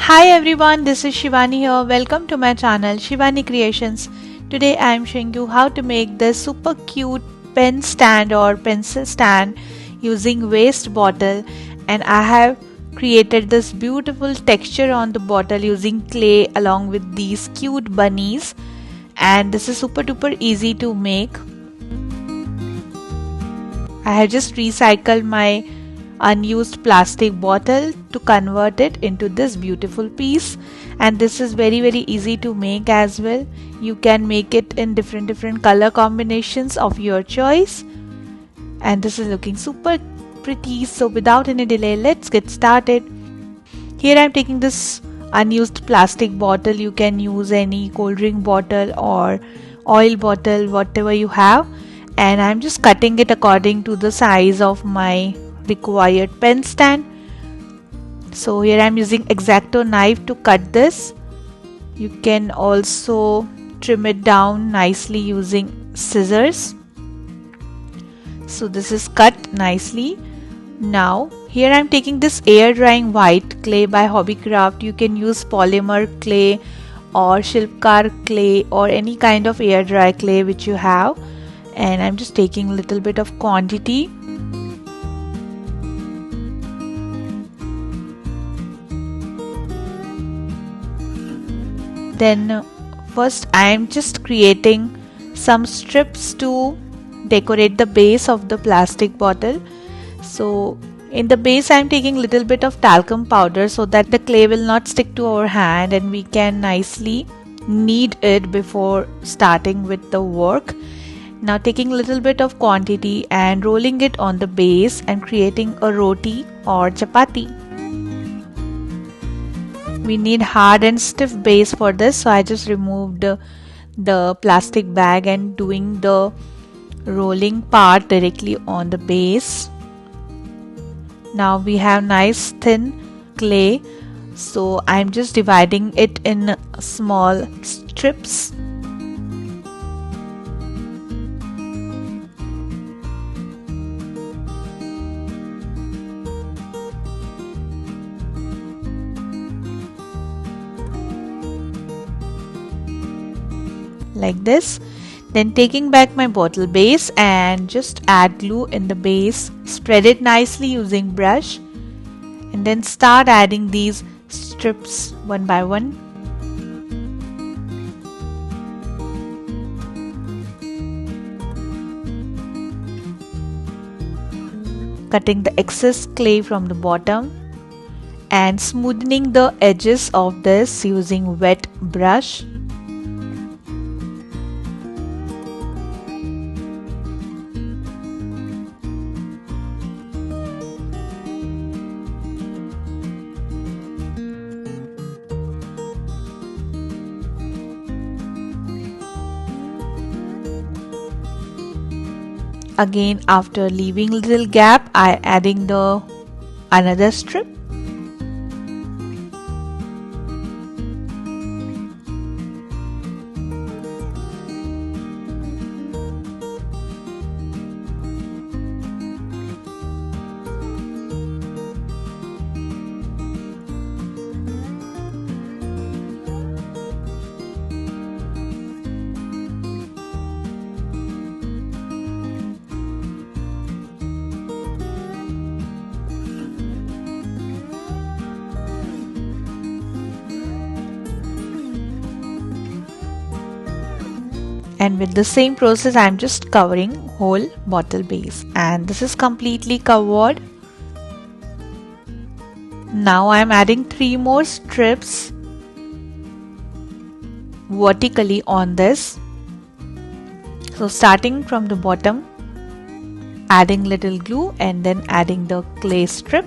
Hi everyone, this is Shivani here. Welcome to my channel Shivani Creations. Today I am showing you how to make this super cute pen stand or pencil stand using waste bottle, and I have created this beautiful texture on the bottle using clay along with these cute bunnies, and this is super duper easy to make. I have just recycled my unused plastic bottle to convert it into this beautiful piece, and this is very easy to make as well. You can make it in different color combinations of your choice, and this is looking super pretty. So without any delay, let's get started. Here I'm taking this unused plastic bottle. You can use any cold drink bottle or oil bottle, whatever you have, and I'm just cutting it according to the size of my required pen stand. So here I'm using X-Acto knife to cut this. You can also trim it down nicely using scissors. So this is cut nicely. Now here I'm taking this air drying white clay by Hobbycraft. You can use polymer clay or Shilpkar clay or any kind of air dry clay which you have, and I'm just taking a little bit of quantity. Then first I am just creating some strips to decorate the base of the plastic bottle. So in the base I am taking little bit of talcum powder so that the clay will not stick to our hand and we can nicely knead it before starting with the work. Now taking little bit of quantity and rolling it on the base and creating a roti or chapati. We need hard and stiff base for this, so I just removed the plastic bag and doing the rolling part directly on the base. Now we have nice thin clay, so I'm just dividing it in small strips. Like this. Then taking back my bottle base and just add glue in the base, spread it nicely using brush, and then start adding these strips one by one. Cutting the excess clay from the bottom and smoothing the edges of this using wet brush. Again, after leaving little gap, I adding the another strip. And with the same process I'm just covering whole bottle base, and this is completely covered. Now I'm adding 3 more strips vertically on this. So starting from the bottom, adding little glue and then adding the clay strip.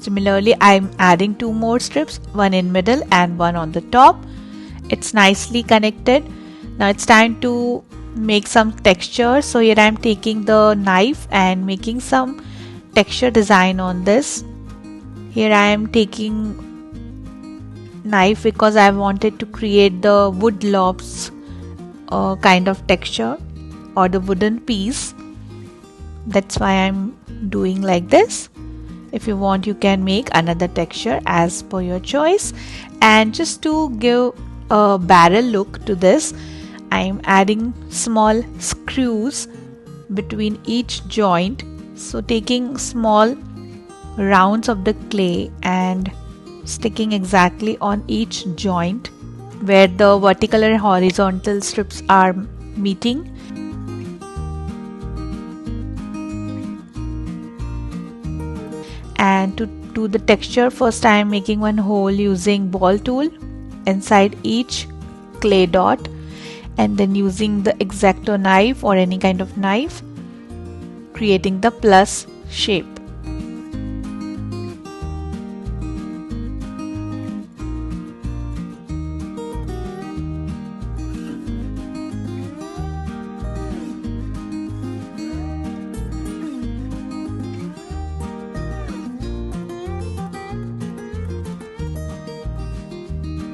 Similarly, I'm adding two more strips, one in middle and one on the top. It's nicely connected. Now it's time to make some texture. So here I'm taking the knife and making some texture design on this. Here I am taking knife because I wanted to create the wood lobs kind of texture or the wooden piece. That's why I'm doing like this. If you want, you can make another texture as per your choice. And just to give a barrel look to this, I'm adding small screws between each joint. So taking small rounds of the clay and sticking exactly on each joint where the vertical and horizontal strips are meeting. And to do the texture, first I am making one hole using ball tool inside each clay dot, and then using the X-Acto knife or any kind of knife, creating the plus shape.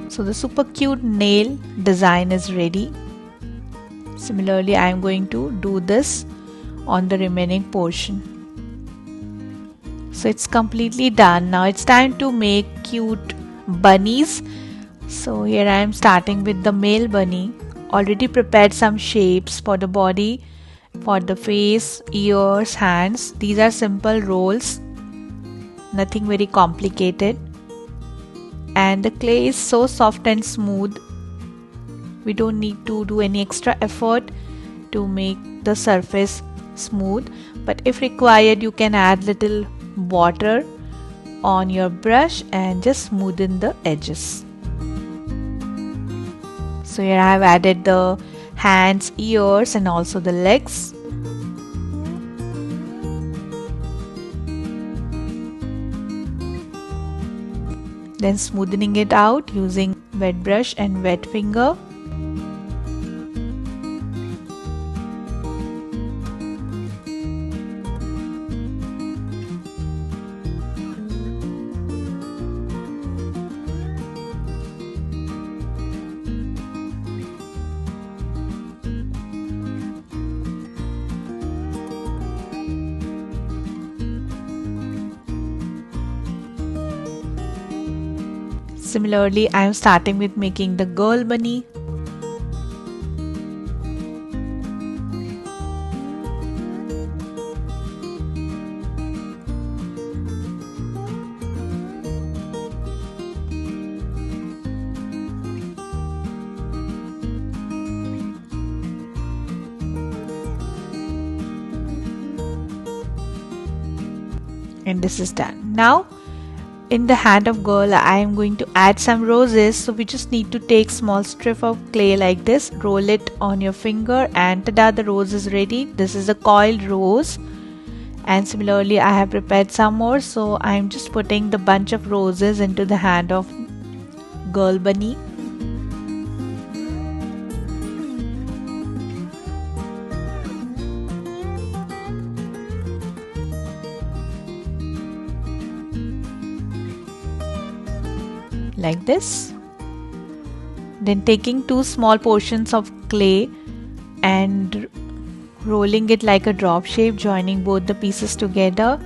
So the super cute nail design is ready. Similarly, I am going to do this on the remaining portion. So it's completely done. Now it's time to make cute bunnies. So here I am starting with the male bunny. Already prepared some shapes for the body, for the face, ears, hands. These are simple rolls, nothing very complicated. And the clay is so soft and smooth, we don't need to do any extra effort to make the surface smooth, but if required you can add little water on your brush and just smoothen the edges. So here I have added the hands, ears and also the legs. Then smoothing it out using wet brush and wet finger. Similarly, I am starting with making the girl bunny. And this is done. Now in the hand of girl I am going to add some roses. So we just need to take small strip of clay like this, roll it on your finger and tada, the rose is ready. This is a coiled rose. And similarly I have prepared some more, so I am just putting the bunch of roses into the hand of girl bunny. Like this. Then taking two small portions of clay and rolling it like a drop shape, joining both the pieces together,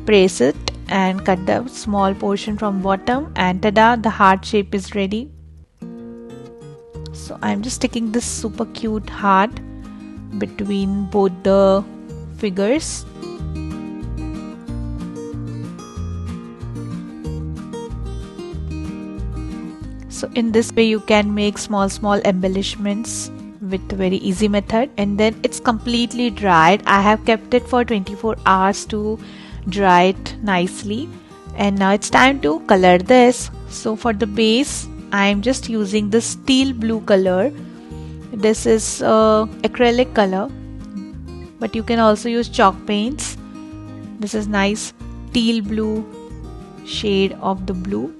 press it and cut the small portion from bottom, and tada, the heart shape is ready. So I'm just sticking this super cute heart between both the figures. So in this way you can make small embellishments with very easy method. And then it's completely dried. I have kept it for 24 hours to dry it nicely. And now it's time to color this. So for the base I am just using the steel blue color. This is acrylic color, but you can also use chalk paints. This is nice teal blue shade of the blue.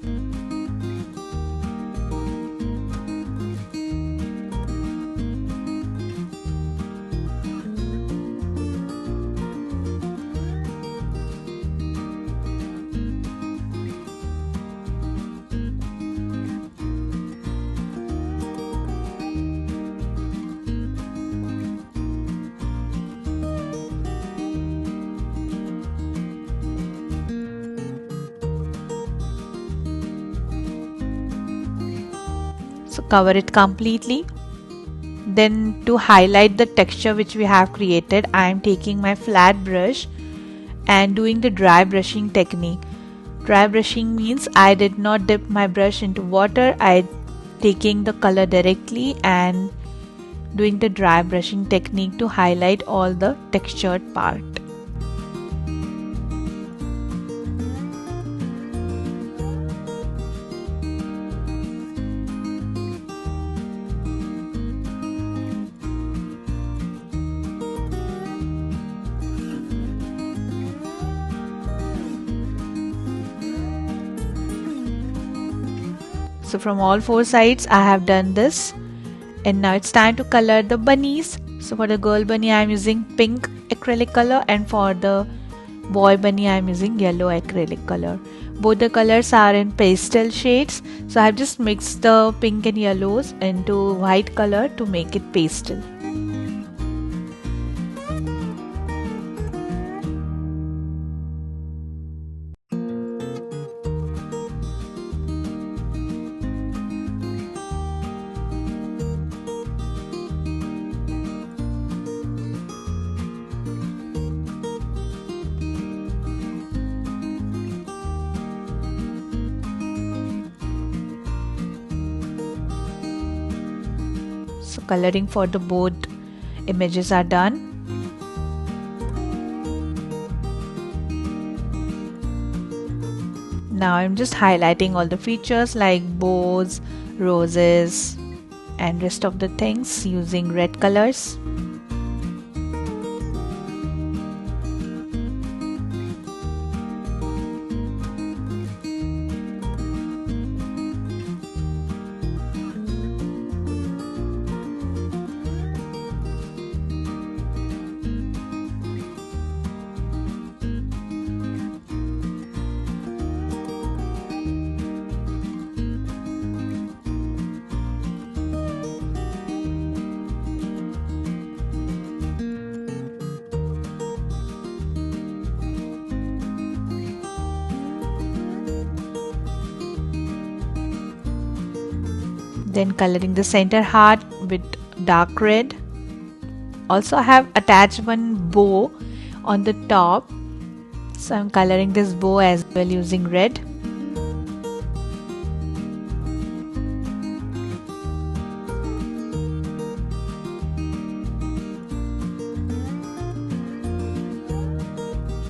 So cover it completely. Then to highlight the texture which we have created, I am taking my flat brush and doing the dry brushing technique. Dry brushing means I did not dip my brush into water. I taking the color directly and doing the dry brushing technique to highlight all the textured part. So from all four sides I have done this, and now it's time to color the bunnies. So for the girl bunny I am using pink acrylic color, and for the boy bunny I am using yellow acrylic color. Both the colors are in pastel shades, so I have just mixed the pink and yellows into white color to make it pastel. So coloring for the both images are done. Now I'm just highlighting all the features like bows, roses and rest of the things using red colors. Then coloring the center heart with dark red. Also I have attached one bow on the top, so I'm coloring this bow as well using red.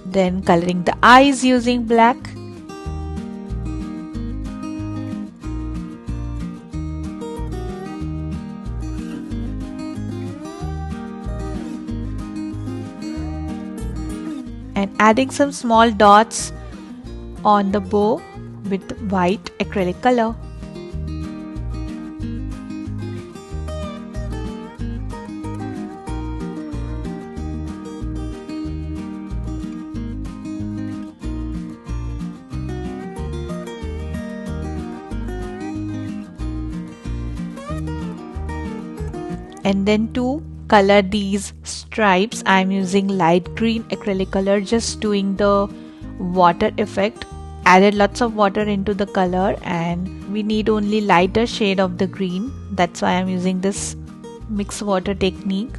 Then coloring the eyes using black. And adding some small dots on the bow with white acrylic color. And then to color these stripes I am using light green acrylic color, just doing the water effect. Added lots of water into the color and we need only lighter shade of the green, that's why I am using this mix water technique.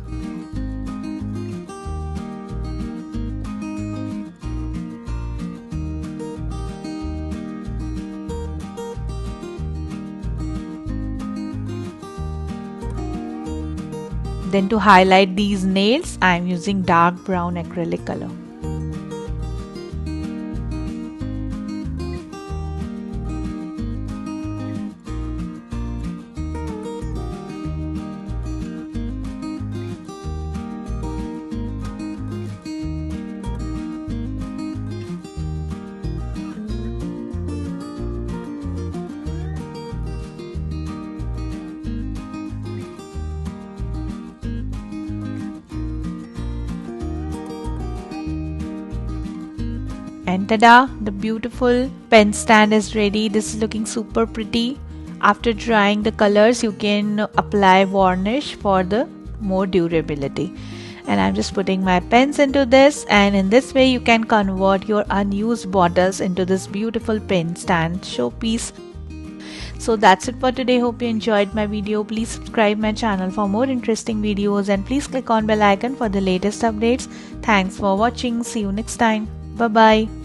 Then to highlight these nails, I am using dark brown acrylic color. And tada! The beautiful pen stand is ready. This is looking super pretty. After drying the colors, you can apply varnish for the more durability. And I'm just putting my pens into this, and in this way you can convert your unused bottles into this beautiful pen stand showpiece. So that's it for today. Hope you enjoyed my video. Please subscribe my channel for more interesting videos, and please click on bell icon for the latest updates. Thanks for watching. See you next time. Bye bye.